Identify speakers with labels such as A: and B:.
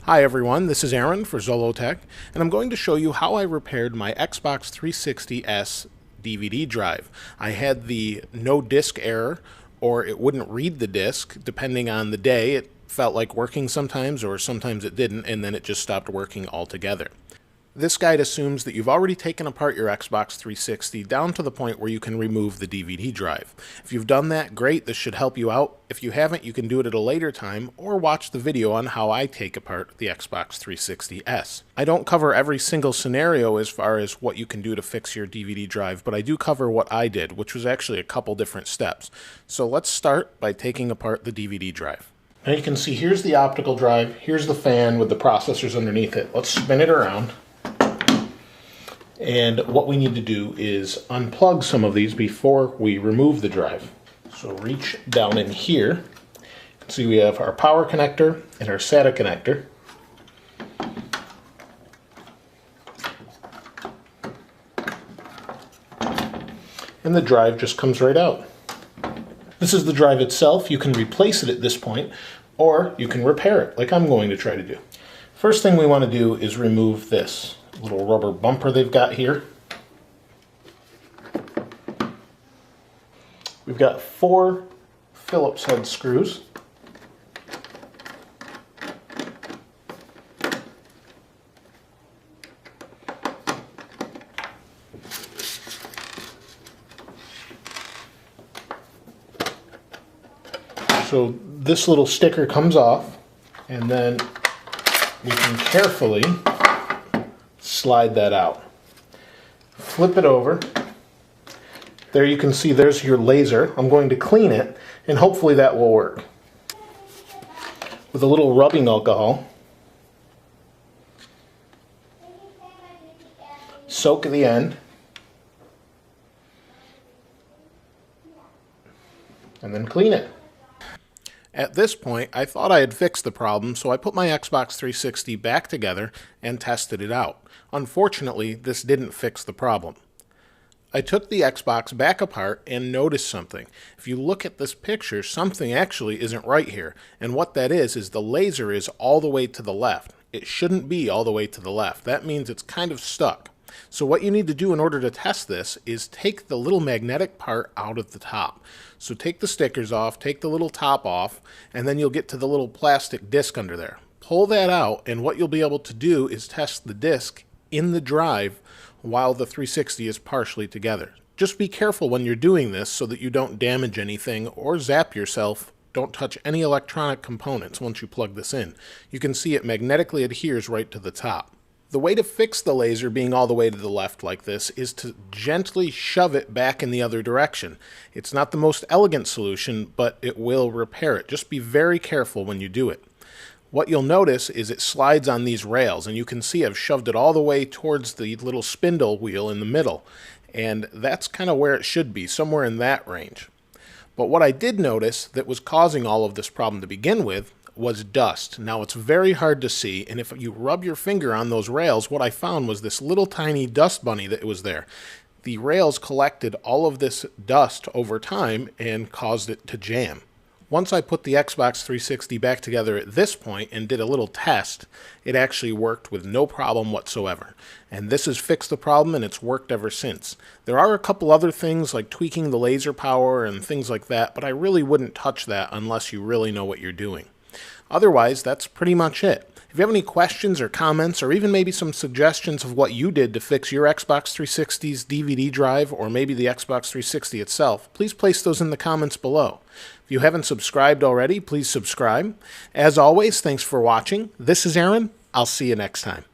A: Hi everyone, this is Aaron for Zollotech, and I'm going to show you how I repaired my Xbox 360S DVD drive. I had the no disk error, or it wouldn't read the disk. Depending on the day, it felt like working sometimes, or sometimes it didn't, and then it just stopped working altogether. This guide assumes that you've already taken apart your Xbox 360 down to the point where you can remove the DVD drive. If you've done that, great, this should help you out. If you haven't, you can do it at a later time or watch the video on how I take apart the Xbox 360S. I don't cover every single scenario as far as what you can do to fix your DVD drive, but I do cover what I did, which was actually a couple different steps. So let's start by taking apart the DVD drive. Now you can see here's the optical drive, here's the fan with the processors underneath it. Let's spin it around. And what we need to do is unplug some of these before we remove the drive. So reach down in here. You can see we have our power connector and our SATA connector. And the drive just comes right out. This is the drive itself. You can replace it at this point, or you can repair it, like I'm going to try to do. First thing we want to do is remove this little rubber bumper they've got here. We've got 4 Phillips head screws. So this little sticker comes off, and then we can carefully slide that out. Flip it over. There you can see there's your laser. I'm going to clean it, and hopefully that will work. With a little rubbing alcohol, soak the end, and then clean it. At this point, I thought I had fixed the problem, so I put my Xbox 360 back together and tested it out. Unfortunately, this didn't fix the problem. I took the Xbox back apart and noticed something. If you look at this picture, something actually isn't right here. And what that is the laser is all the way to the left. It shouldn't be all the way to the left. That means it's kind of stuck. So what you need to do in order to test this is take the little magnetic part out of the top. So take the stickers off, take the little top off, and then you'll get to the little plastic disc under there. Pull that out, and what you'll be able to do is test the disc in the drive while the 360 is partially together. Just be careful when you're doing this so that you don't damage anything or zap yourself. Don't touch any electronic components once you plug this in. You can see it magnetically adheres right to the top. The way to fix the laser being all the way to the left like this is to gently shove it back in the other direction. It's not the most elegant solution, but it will repair it. Just be very careful when you do it. What you'll notice is it slides on these rails, and you can see I've shoved it all the way towards the little spindle wheel in the middle. And that's kind of where it should be, somewhere in that range. But what I did notice that was causing all of this problem to begin with was dust. Now it's very hard to see, and if you rub your finger on those rails, what I found was this little tiny dust bunny that was there. The rails collected all of this dust over time and caused it to jam. Once I put the Xbox 360 back together at this point and did a little test, it actually worked with no problem whatsoever. And this has fixed the problem, and it's worked ever since. There are a couple other things like tweaking the laser power and things like that, but I really wouldn't touch that unless you really know what you're doing. Otherwise, that's pretty much it. If you have any questions or comments, or even maybe some suggestions of what you did to fix your Xbox 360's DVD drive, or maybe the Xbox 360 itself, please place those in the comments below. If you haven't subscribed already, please subscribe. As always, thanks for watching. This is Aaron. I'll see you next time.